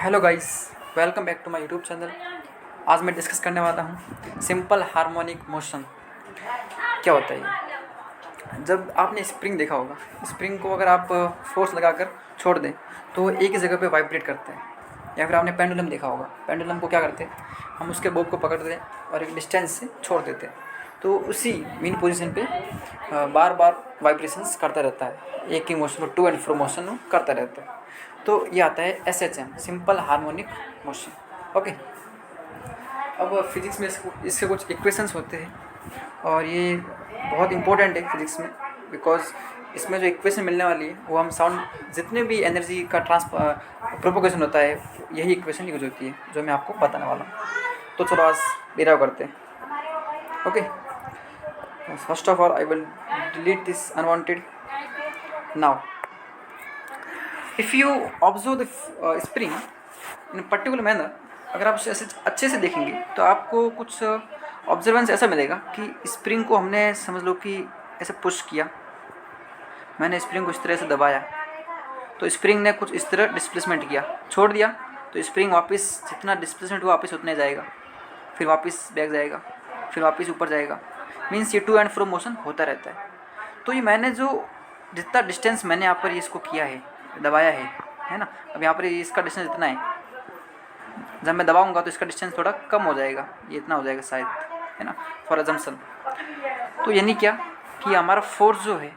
Hello guys, welcome back to my YouTube channel. आज मैं discuss करने वाला हूँ सिंपल हार्मोनिक मोशन क्या होता है। ये जब आपने स्प्रिंग देखा होगा, स्प्रिंग को अगर आप फोर्स लगाकर छोड़ दें तो एक ही जगह पे वाइब्रेट करते हैं। या फिर आपने पेंडुलम देखा होगा, पेंडुलम को क्या करते हैं, हम उसके बोब को पकड़ते हैं और एक डिस्टेंस से छोड़ देते हैं तो उसी मेन पोजीशन पे बार बार वाइब्रेशंस करता रहता है, एक ही motion to and fro motion करता रहता है। तो ये आता है SHM, simple harmonic motion. Okay, अब फिजिक्स में इसके कुछ इक्वेशंस होते हैं और ये बहुत इंपॉर्टेंट है फिजिक्स में, बिकॉज इसमें जो इक्वेशन मिलने वाली है वो हम साउंड जितने भी एनर्जी का प्रोपोगेशन होता है यही इक्वेशन यूज होती है जो मैं आपको बताने वाला हूँ। तो चलो आज डिराइव करते हैं। Okay, first of all I will delete this unwanted now. If you observe the spring in particular manner, अगर आप ऐसे अच्छे से देखेंगे तो आपको कुछ ऑब्जर्वेंस ऐसा मिलेगा कि स्प्रिंग को हमने समझ लो कि ऐसे पुश किया, मैंने स्प्रिंग को इस तरह से दबाया तो स्प्रिंग ने कुछ इस तरह डिस्प्लेसमेंट किया, छोड़ दिया तो स्प्रिंग वापस जितना डिस्प्लेसमेंट हुआ वापस उतने जाएगा, फिर वापस बैक जाएगा, फिर वापस ऊपर जाएगा। मीन्स ये टू एंड फ्रो मोशन होता रहता है। तो ये मैंने जो जितना डिस्टेंस मैंने यहाँ पर इसको किया है, दबाया है ना, अब यहाँ पर इसका डिस्टेंस इतना है, जब मैं दबाऊंगा तो इसका डिस्टेंस थोड़ा कम हो जाएगा, ये इतना हो जाएगा शायद, है ना, फॉर एग्जाम्पल। तो यानी क्या कि हमारा फोर्स जो है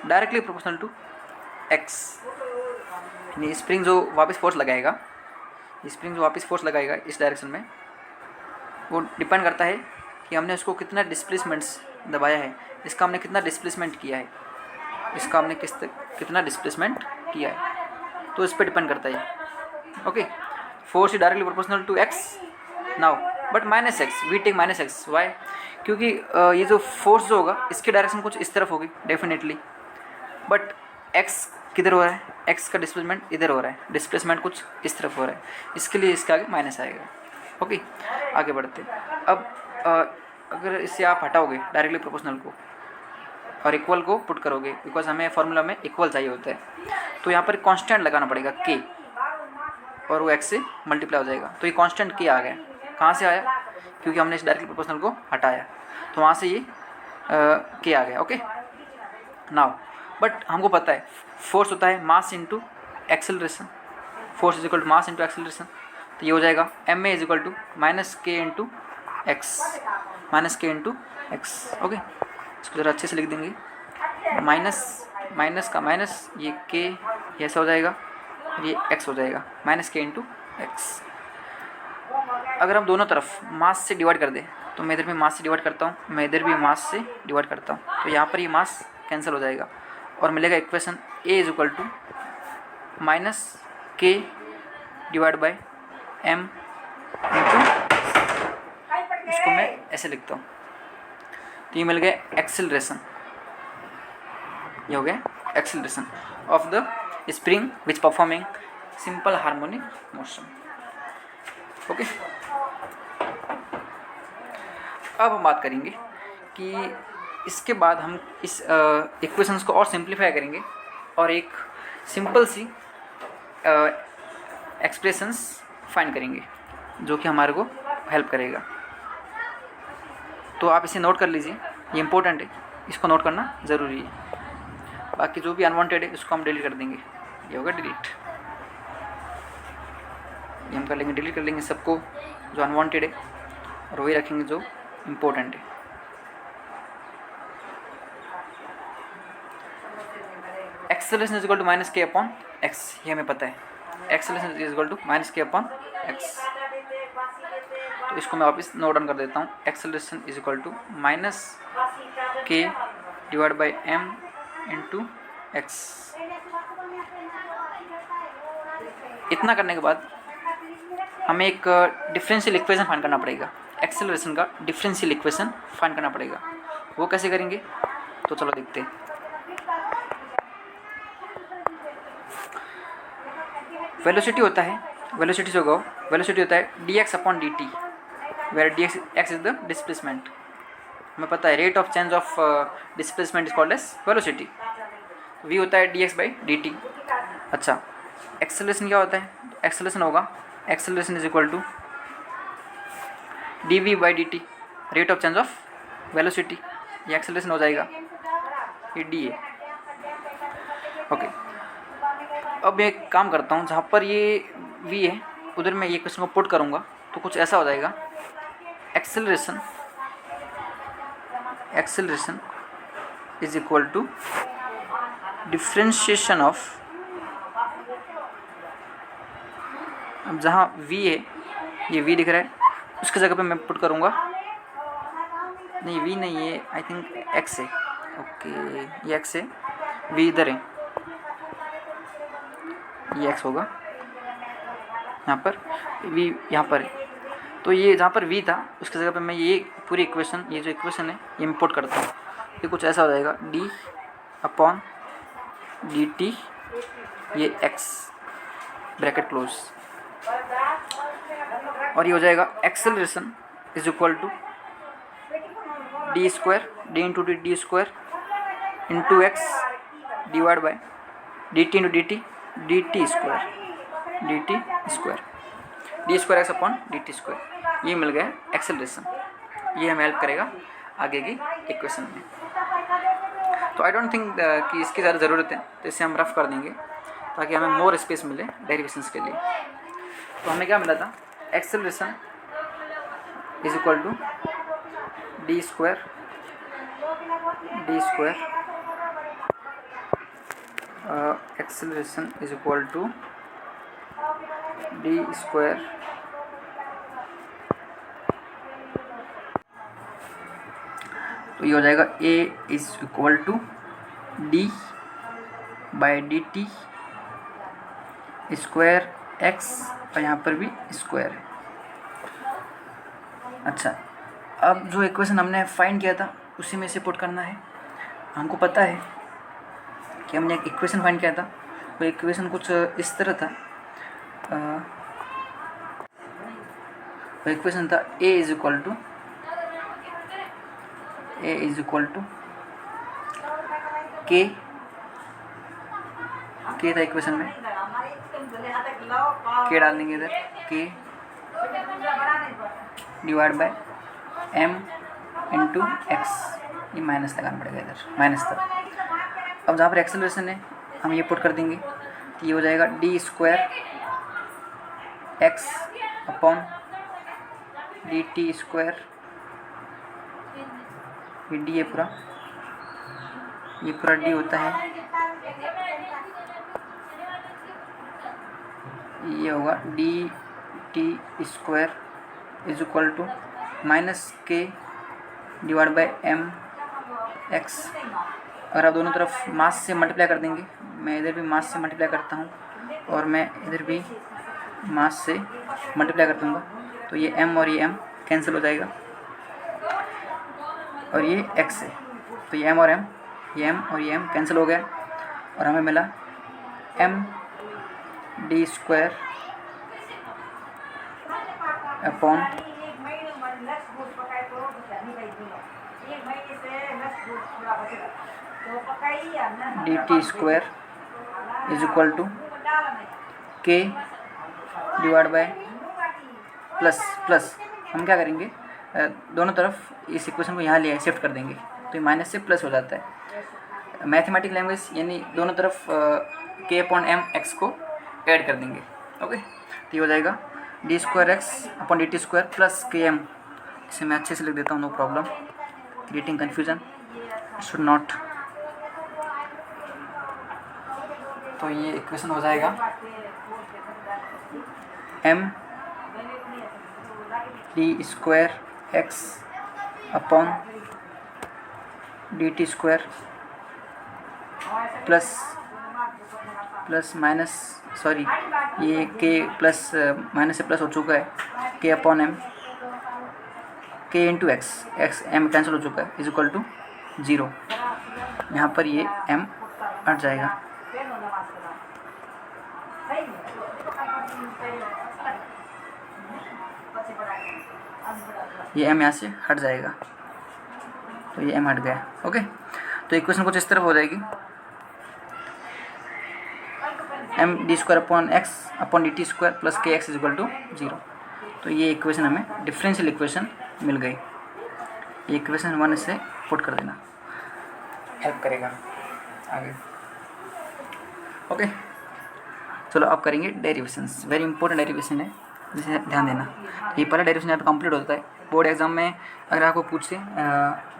डायरेक्टली प्रोपोर्शनल टू एक्स, यानी स्प्रिंग जो वापस फोर्स लगाएगा, स्प्रिंग जो वापस फोर्स लगाएगा इस डायरेक्शन में, वो डिपेंड करता है कि हमने उसको कितना डिस्प्लेसमेंट्स दबाया है, इसका हमने कितना डिस्प्लेसमेंट किया है, इसका हमने कितना डिस्प्लेसमेंट किया है, तो इस पर डिपेंड करता है। Okay, force is directly proportional to x now, but minus x, we take minus x. Why? क्योंकि ये जो फोर्स जो होगा इसकी डायरेक्शन कुछ इस तरफ होगी डेफिनेटली, बट एक्स किधर हो रहा है, एक्स का डिस्प्लेसमेंट इधर हो रहा है, डिस्प्लेसमेंट कुछ इस तरफ हो रहा है, इसके लिए इसके आगे माइनस आएगा। ओके, आगे बढ़ते हैं। अब अगर इससे आप हटाओगे डायरेक्टली प्रोपोर्शनल को और इक्वल को पुट करोगे, बिकॉज हमें फॉर्मूला में इक्वल चाहिए होता है, तो यहाँ पर कांस्टेंट लगाना पड़ेगा के, और वो एक्स से मल्टीप्लाई हो जाएगा। तो ये कांस्टेंट के आ गया, कहाँ से आया, क्योंकि हमने इस डायरेक्टली प्रोपोर्शनल को हटाया, तो वहाँ से ये के आ गया। ओके, नाउ बट हमको पता है फोर्स होता है mass into acceleration, force is equal to mass into acceleration, तो ये हो जाएगा m a is equal to minus k into x, minus k into x. Okay, इसको ज़रा अच्छे से लिख देंगे, माइनस माइनस का माइनस, ये के ऐसा हो जाएगा, ये एक्स हो जाएगा, माइनस के इंटू एक्स। अगर हम दोनों तरफ मास से डिवाइड कर दें तो मैं इधर भी मास से डिवाइड करता हूँ, मैं इधर भी मास से डिवाइड करता हूँ, तो यहाँ पर ये मास कैंसिल हो जाएगा और मिलेगा equation a is equal to minus के डिवाइड बाई एम इंटू, इसको मैं ऐसे लिखता हूँ, तो ये मिल गया एक्सेलरेशन, ये हो गया acceleration of the spring which performing simple harmonic motion. Okay, अब हम बात करेंगे कि इसके बाद हम इस इक्वेशंस को और सिंप्लीफाई करेंगे और एक सिंपल सी एक्सप्रेशंस फाइंड करेंगे जो कि हमारे को हेल्प करेगा। तो आप इसे नोट कर लीजिए, ये इंपॉर्टेंट है, इसको नोट करना ज़रूरी है। बाकी जो भी अनवांटेड है इसको हम डिलीट कर देंगे, ये होगा डिलीट, ये हम कर लेंगे, डिलीट कर लेंगे सबको जो अनवांटेड है और वही रखेंगे जो इम्पोर्टेंट है। Acceleration is equal to minus K upon X, ये हमें पता है, acceleration is equal to minus K upon X, तो इसको मैं वापस नोट डाउन कर देता हूँ, acceleration is equal to minus के divide by M into X. इतना करने के बाद हमें एक डिफरेंशियल इक्वेशन फाइंड करना पड़ेगा, एक्सेलरेशन का डिफरेंशियल इक्वेशन फाइंड करना पड़ेगा। वो कैसे करेंगे, तो चलो देखते हैं। वेलोसिटी होता है, वेलोसिटी जो होगा वेलोसिटी होता है dx upon dt, where x is the displacement. हमें पता है rate of change of displacement is called as velocity, v होता है dx बाई dt। अच्छा, एक्सेलरेशन क्या होता है? एक्सेलरेशन होगा, acceleration is equal to d we by D t, rate of change of velocity. ये एक्सेलरेशन हो जाएगा, ये डी है। ओके, अब मैं एक काम करता हूँ, जहाँ पर ये वी है उधर मैं ये क्वेश्चन को पुट करूँगा तो कुछ ऐसा हो जाएगा, acceleration is equal to differentiation of, अब जहाँ v है, ये v दिख रहा है, उसकी जगह पे मैं पुट करूँगा, नहीं v नहीं, ये आई थिंक x है। ओके, ये x है, v इधर है, ये x होगा, यहाँ पर v यहाँ पर है। तो ये जहाँ पर v था उसकी जगह पे मैं ये पूरी इक्वेशन, ये जो इक्वेशन है ये मैं पुट करता हूँ। ये कुछ ऐसा हो जाएगा, d अपॉन dt, ये x ब्रैकेट क्लोज, और ये हो जाएगा acceleration is equal to d square, d into d square into x divide by D t into D t square, d square x upon D t square. ये मिल गया acceleration, ये हमें help करेगा आगे की इक्वेशन में। तो आई डोंट थिंक कि इसकी ज़्यादा ज़रूरत है, तो इसे हम रफ कर देंगे ताकि हमें मोर स्पेस मिले डेरिवेशंस के लिए। तो हमें क्या मिला था, acceleration is equal to d square acceleration is equal to d square तो ये हो जाएगा a is equal to d by D t square x, और यहाँ पर भी स्क्वायर है। अच्छा, अब जो इक्वेशन हमने फाइंड किया था उसी में से पुट करना है। हमको पता है कि हमने एक इक्वेशन फाइंड किया था, वो इक्वेशन कुछ इस तरह था, वो इक्वेशन था a इज इक्वल टू के था इक्वेशन में, के डाल देंगे इधर, के divide bye m into x, ये माइनस लगाना पड़ेगा इधर, माइनस तक। अब जहाँ पर एक्सेलरेशन है हम ये पुट कर देंगे, तो ये हो जाएगा d square x upon D t square, ये डी है पूरा, ये पूरा डी होता है, ये होगा d t square is equal to minus के डिवाइड बाई एम एक्स। अगर आप दोनों तरफ मास से मल्टीप्लाई कर देंगे, मैं इधर भी मास से मल्टीप्लाई करता हूँ और मैं इधर भी मास से मल्टीप्लाई कर दूँगा, तो ये m और ये m कैंसिल हो जाएगा, और ये x है, तो ये m और m, ये m और ये m कैंसिल हो गया, और हमें मिला m d square upon D t square is equal to k divide by plus हम क्या करेंगे, दोनों तरफ इस इक्वेशन को यहाँ ले शिफ्ट कर देंगे, तो ये माइनस से प्लस हो जाता है। मैथमेटिकल लैंग्वेज यानी दोनों तरफ के अपॉन एम एक्स को ऐड कर देंगे। ओके, तो ये हो जाएगा d square x upon D t square plus k m. इसे मैं अच्छे से लिख देता हूँ, no problem, creating confusion should not. तो ये इक्वेशन हो जाएगा m d square x upon D t square plus minus, sorry ये के प्लस माइनस से प्लस हो चुका है, के अपॉन एम, के इंटू एक्स एम कैंसिल हो चुका है, इज इक्वल टू 0। यहाँ पर ये m हट जाएगा, ये m यहाँ से हट जाएगा, तो ये m हट गया। ओके, तो इक्वेशन कुछ इस तरफ हो जाएगी, m d square upon x upon D t square plus k x is equal to 0। तो ये इक्वेशन हमें डिफरेंशियल इक्वेशन मिल गई। ये इक्वेशन 1 से पुट कर देना, हेल्प करेगा आगे। ओके, चलो अब करेंगे डेरिवेशंस। वेरी इंपॉर्टेंट डेरिवेशन है, जिसे ध्यान देना। ये पहला डेरिवेशन यहाँ पे कंप्लीट होता है। बोर्ड एग्जाम में अगर आपको पूछे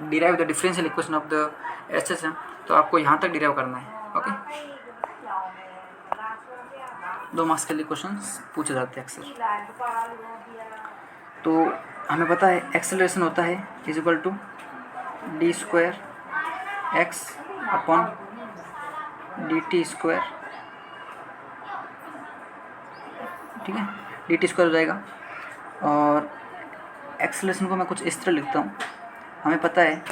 derive the differential equation of the H S M, तो आपको यहाँ तक डिराइव करना है। ओके, 2 मार्क्स के लिए क्वेश्चन पूछे जाते हैं अक्सर। तो हमें पता है एक्सेलरेशन होता है is equal to d square x upon D t square, ठीक है, डी टी स्क्वायर हो जाएगा। और एक्सेलरेशन को मैं कुछ इस तरह लिखता हूँ। हमें पता है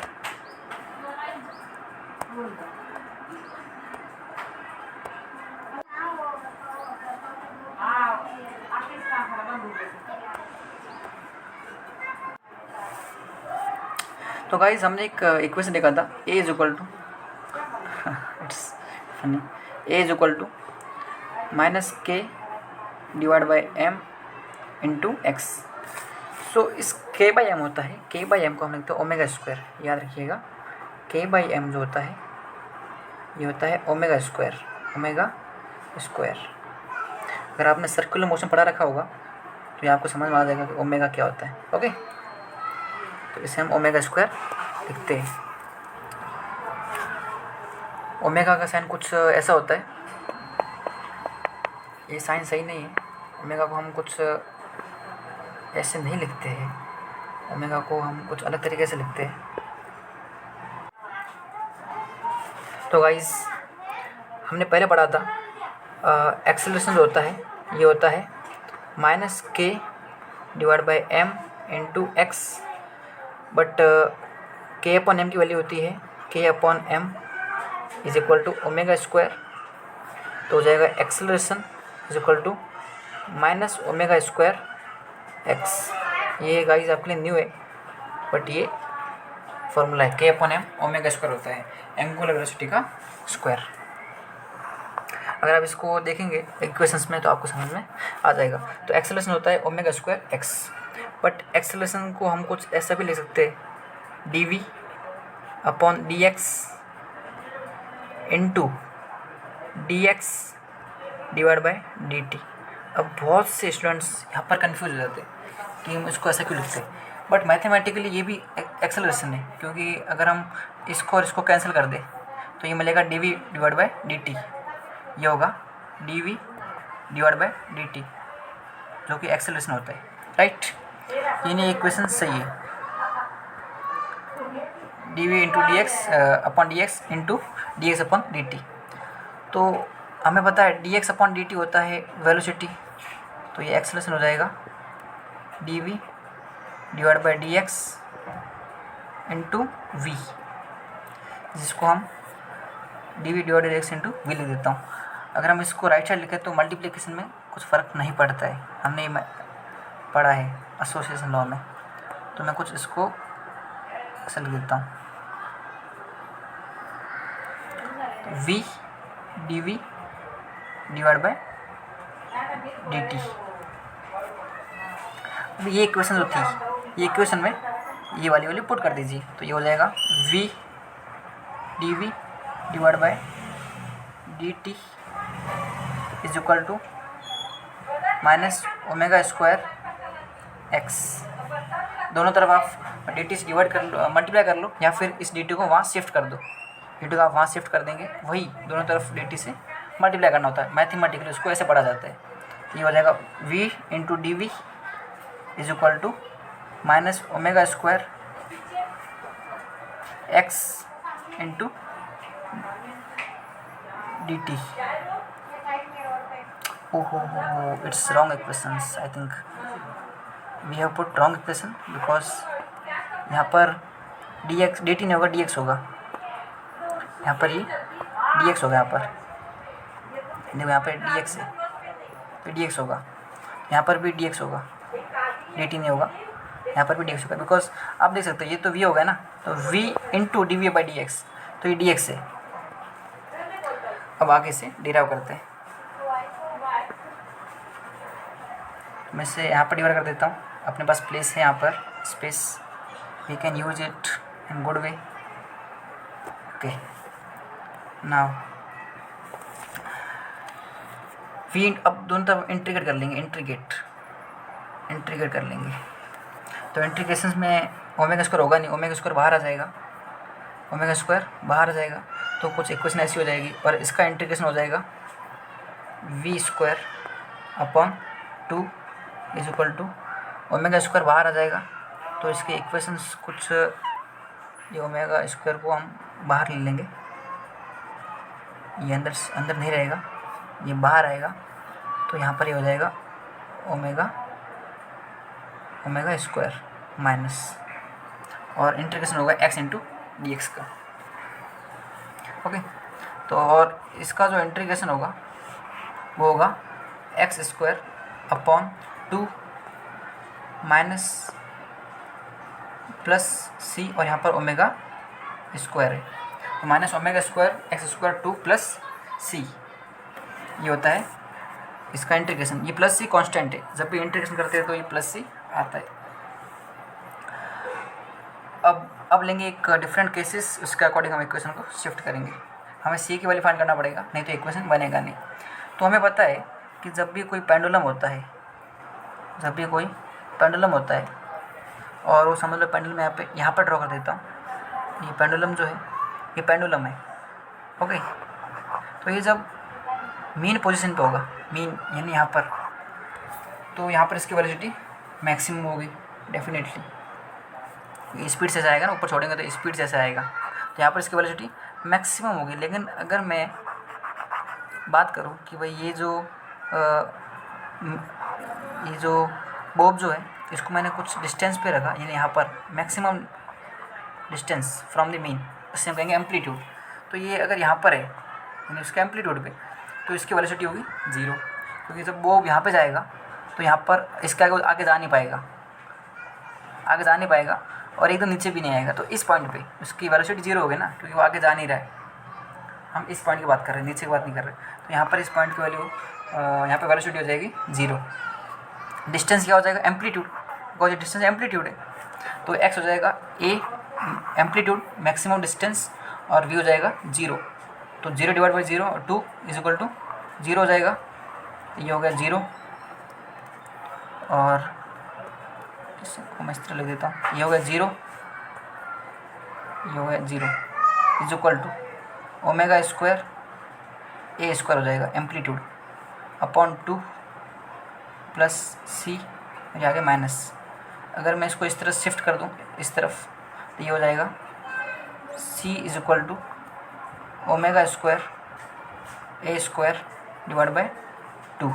तो गाइज हमने एक इक्वेशन देखा था, A is equal to it's funny, A is equal to minus के divide by M into X. So इस के बाई एम होता है, के बाई एम को हम लिखते हैं ओमेगा स्क्वायर। याद रखिएगा, के बाई एम जो होता है ये होता है ओमेगा स्क्वायर, ओमेगा स्क्वायर। अगर आपने सर्कुलर मोशन पढ़ा रखा होगा तो ये आपको समझ में आ जाएगा कि ओमेगा क्या होता है। ओके, तो इसे हम ओमेगा स्क्वायर लिखते हैं। ओमेगा का साइन कुछ ऐसा होता है, ये साइन सही नहीं है। ओमेगा को हम कुछ ऐसे नहीं लिखते हैं, ओमेगा को हम कुछ अलग तरीके से लिखते हैं। तो गाइस हमने पहले पढ़ा था एक्सेलरेशन जो होता है ये होता है माइनस के divide by M into x, but k upon m की वैल्यू होती है k upon m is equal to omega square. तो हो जाएगा acceleration is equal to minus omega square x. ये गाइस आपके लिए न्यू है, बट ये फॉर्मूला है, k upon M omega square होता है एंगुलर वेलोसिटी का स्क्वायर। अगर आप इसको देखेंगे इक्वेशंस में तो आपको समझ में आ जाएगा। तो एक्सेलरेशन होता है omega square x, but acceleration को हम कुछ ऐसा भी लिख सकते हैं d v upon D x into D x divide by D T. अब बहुत से स्टूडेंट्स यहाँ पर कन्फ्यूज हो जाते हैं कि हम इसको ऐसा क्यों लिखते हैं, बट मैथमेटिकली ये भी एक्सेलरेशन है, क्योंकि अगर हम इसको और इसको कैंसिल कर दें तो ये मिलेगा d we divide by D t. ये होगा d we divide by D t, जो कि एक्सेलरेशन होता है, राइट। ये इक्वेशन सही है, D V into D X upon D x into D X upon D T. तो हमें पता है D X upon D T होता है वेलोसिटी, तो ये एक्सेलरेशन हो जाएगा D we divide by D x into V, जिसको हम D we divide X into V लिख देता हूँ। अगर हम इसको राइट साइड लिखें तो मल्टीप्लिकेशन में कुछ फ़र्क नहीं पड़ता है, हमने ये पढ़ा है एसोसिएशन लॉ में। तो मैं कुछ इसको ऐसे लिख देता हूँ, V D we divide by D T. अब ये इक्वेशन जो थी, ये इक्वेशन में ये वाली वैल्यू पुट कर दीजिए, तो ये हो जाएगा V D we divide by D T is equal to minus omega square X. दोनों तरफ आप डी टी से डिवाइड कर लो, मल्टीप्लाई कर लो, या फिर इस डी टी को वहाँ शिफ्ट कर दो। डी टी को आप वहाँ शिफ्ट कर देंगे, वही दोनों तरफ डी टी से मल्टीप्लाई करना होता है। मैथमेटिकली उसको ऐसे पढ़ा जाता है। ये हो जाएगा V into D V is equal to minus omega square X into D T. ओहो, it's wrong equations. I think we have put wrong equation, because यहाँ पर डी एक्स डी टी नहीं होगा, डी एक्स होगा। यहाँ पर ही D x होगा, यहाँ पर देखो, यहाँ पर डी एक्स है तो डी एक्स होगा, यहाँ पर भी डी एक्स होगा, डी टी नहीं होगा, यहाँ पर भी डी एक्स होगा। बिकॉज आप देख सकते हो ये तो वी हो गया ना, तो V into D we by D X, तो ये डी एक्स है। अब आगे से डिराइव करते हैं। तो मैं इसे यहाँ पर डिवाइड कर देता हूँ, अपने पास प्लेस है यहाँ पर space, we can use it in good way. Okay, now we अब दोनों तरफ इंटीग्रेट कर लेंगे, इंटीग्रेट कर लेंगे। तो इंटीग्रेशन में ओमेगा स्क्वायर होगा नहीं, ओमेगा स्क्वायर बाहर आ जाएगा, ओमेगा स्क्वायर बाहर आ जाएगा, तो कुछ इक्वेशन ऐसी हो जाएगी और इसका इंटीग्रेशन हो जाएगा V square upon 2 is equal to omega square बाहर आ जाएगा, तो इसके इक्वेशंस कुछ ये ओमेगा स्क्वायर को हम बाहर ले लेंगे, ये अंदर नहीं रहेगा, ये बाहर आएगा, तो यहाँ पर ये हो जाएगा ओमेगा स्क्वायर माइनस, और इंटीग्रेशन होगा x इंटू डी एक्स का। ओके, तो और इसका जो इंटीग्रेशन होगा वो होगा X square upon 2 minus plus C, और यहाँ पर ओमेगा स्क्वायर है, तो minus omega square X square 2 plus C, ये होता है इसका इंटीग्रेशन। ये प्लस सी कांस्टेंट है, जब भी इंटीग्रेशन करते हैं तो ये प्लस सी आता है। अब लेंगे एक डिफरेंट केसेस, उसके अकॉर्डिंग हम इक्वेशन को शिफ्ट करेंगे। हमें सी की वैल्यू फाइंड करना पड़ेगा, नहीं तो इक्वेशन बनेगा नहीं। तो हमें पता है कि जब भी कोई पेंडुलम होता है, और वो समझ लो पेंडुलम यहाँ पर ड्रॉ कर देता हूँ, ये पेंडुलम जो है ये पेंडुलम है। ओके, तो ये जब मीन पोजीशन पे होगा, मीन यानी यहाँ पर, तो यहाँ पर इसकी वेलोसिटी मैक्सिमम होगी डेफिनेटली, स्पीड से आएगा ना, ऊपर छोड़ेंगे तो स्पीड से आएगा, तो यहाँ पर इसकी वेलोसिटी मैक्सिमम होगी। लेकिन अगर मैं बात करूँ कि भाई ये जो बॉब जो है इसको मैंने कुछ डिस्टेंस पे रखा, यानी यहाँ पर maximum distance from the mean, इससे हम कहेंगे एम्पलीट्यूड। तो ये अगर यहाँ पर है यानी उसके एम्पलीट्यूड पे, तो इसकी वेलोसिटी होगी 0, क्योंकि जब बॉब यहाँ पे जाएगा तो यहाँ पर इसके आगे जा नहीं पाएगा, और एकदम नीचे भी नहीं आएगा, तो इस पॉइंट पे उसकी वेलोसिटी 0 होगी ना, क्योंकि वो आगे जा नहीं रहा है। हम इस पॉइंट की बात कर रहे हैं, नीचे की बात नहीं कर रहे। तो यहाँ पर इस पॉइंट की वैल्यू, यहाँ पे वेलोसिटी हो जाएगी 0। डिस्टेंस क्या हो जाएगा? एम्पलीट्यूड, बिकॉज डिस्टेंस एम्पलीट्यूड है, तो एक्स हो जाएगा ए एम्पलीट्यूड मैक्सिमम डिस्टेंस, और वी हो जाएगा 0। तो 0 डिवाइड बाई 0 और 2 इज इक्वल टू 0 हो जाएगा, ये हो गया 0, और इसको मैं इस तरह लिख देता हूँ, ये हो गया 0 is equal to omega square A square हो जाएगा एम्पलीट्यूड अपॉन 2 प्लस सी, ये आगे माइनस। अगर मैं इसको इस तरह शिफ्ट कर दूँ इस तरफ, तो ये हो जाएगा C is equal to omega square A square divide by 2,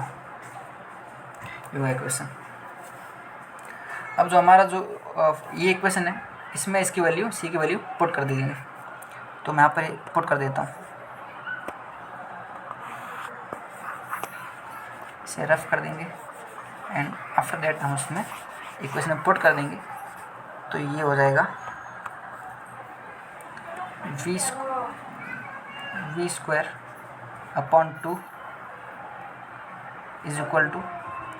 ये हुआ इक्वेशन। अब जो हमारा ये इक्वेशन है, इसमें इसकी वैल्यू सी की वैल्यू पुट कर दीजिए, तो मैं यहाँ पर पुट कर देता हूँ, इसे रफ कर देंगे, एंड आफ्टर दैट हम उसमें इक्वेशन में पुट कर देंगे। तो ये हो जाएगा V square upon 2 is equal to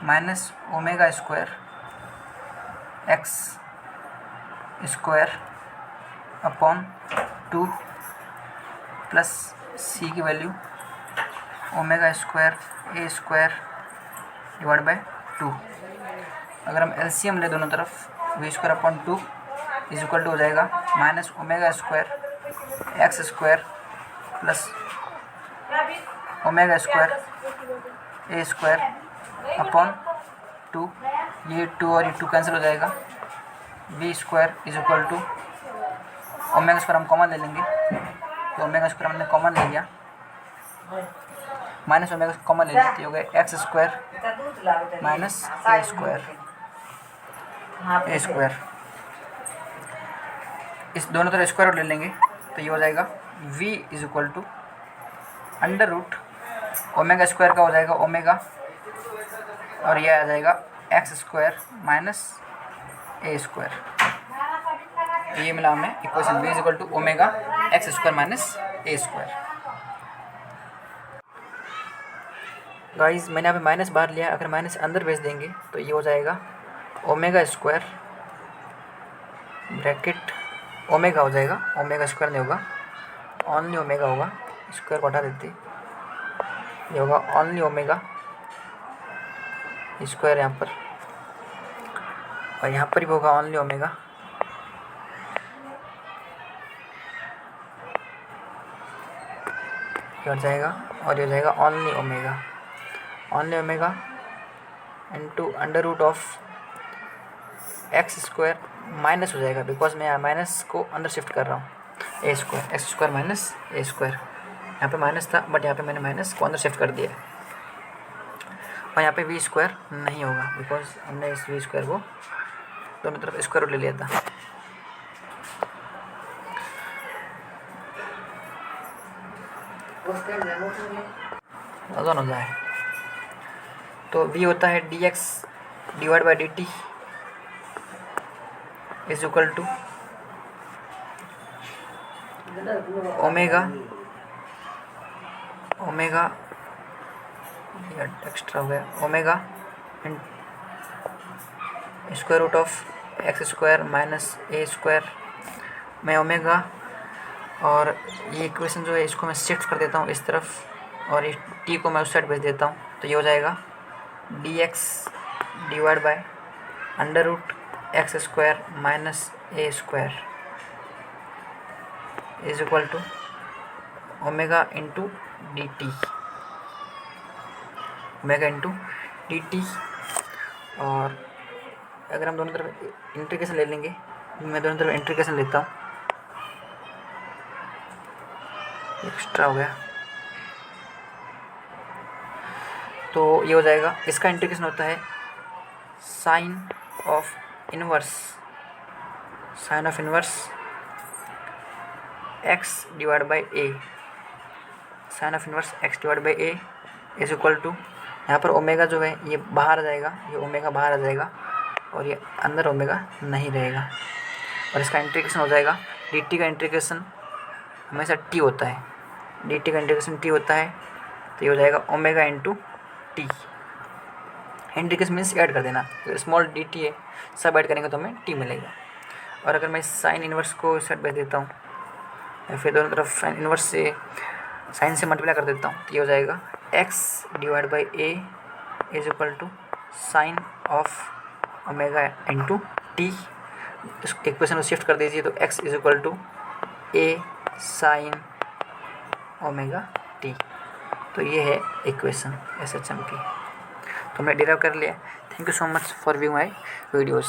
minus omega square X square upon 2 plus C की value omega square A square divide by 2। अगर हम एलसीएम ले दोनों तरफ, V square upon 2 is equal to हो जाएगा minus omega square X square plus omega square A square upon 2, ये 2 और ये 2 कैंसिल हो जाएगा, V square is equal to omega square हम कॉमन ले लेंगे, तो ओमेगा स्क्वायर हमने कॉमन ले लिया, माइनस ओमेगा कॉमन ले लेते हो गए x square minus A square, इस दोनों तरफ स्क्वायर रूट ले लेंगे, तो ये हो जाएगा v is equal to under root omega square का हो जाएगा ओमेगा, और ये आ जाएगा X square minus A square. ये मिला हमें equation v is equal to omega X square minus A square. Guys मैंने यहाँ पे माइनस बाहर लिया, अगर माइनस अंदर भेज देंगे तो ये हो जाएगा ओमेगा स्क्वायर ब्रैकेट ओमेगा हो जाएगा, ओमेगा स्क्वायर नहीं होगा, ओनली ओमेगा होगा, स्क्वायर को हटा देते, ये होगा ओनली ओमेगा स्क्वायर यहाँ पर, और यहाँ पर भी होगा ओनली ओमेगा, ये हो जाएगा, और ये हो जाएगा only omega, only omega into under root of X square minus हो जाएगा, बिकॉज मैं यहाँ माइनस को अंदर शिफ्ट कर रहा हूँ, ए square X square minus A square, यहाँ पे माइनस था बट यहाँ पे मैंने माइनस को अंदर शिफ्ट कर दिया है, और यहाँ पे वी स्क्वायर नहीं होगा बिकॉज हमने इस वी स्क्वायर को दोनों तरफ स्क्वायर रूट ले लिया था। आसान हो जाए तो वी होता है D x divide by D T is equal to omega omega extra हो गया omega square root of X square minus A square, मैं ओमेगा और ये इक्वेशन जो है इसको मैं शिफ्ट कर देता हूँ इस तरफ और इस टी को मैं उस साइड भेज देता हूँ, तो ये हो जाएगा D x divide by under root X square minus A square is equal to omega into D T, omega into D T. और अगर हम दोनों तरफ इंटीग्रेशन ले लेंगे, मैं दोनों तरफ इंटीग्रेशन लेता हूँ, एक्स्ट्रा हो गया, तो ये हो जाएगा, इसका इंटीग्रेशन होता है sine of inverse X divide by A, sine of inverse X divide by A is equal to, यहाँ पर ओमेगा जो है ये बाहर आ जाएगा, ये ओमेगा बाहर आ जाएगा और ये अंदर ओमेगा नहीं रहेगा, और इसका इंटीग्रेशन हो जाएगा डी टी का इंटीग्रेशन हमेशा टी होता है, डी टी का इंटीग्रेशन टी होता है, तो ये हो जाएगा omega into T, integration means add कर देना, तो स्मॉल डी टी है सब ऐड करेंगे तो हमें टी मिलेगा। और अगर मैं साइन इनवर्स को इस साइड भेज देता हूँ या फिर दोनों तरफ साइन इनवर्स से साइन से मल्टीप्लाई कर देता हूँ, तो ये हो जाएगा X divide by A is equal to sine of omega into T, इस इक्वेशन को शिफ्ट कर दीजिए तो X is equal to A sine omega T, तो ये है इक्वेशन एस एच एम की, तो हमने डिराइव कर लिया। Thank you so much for view my videos.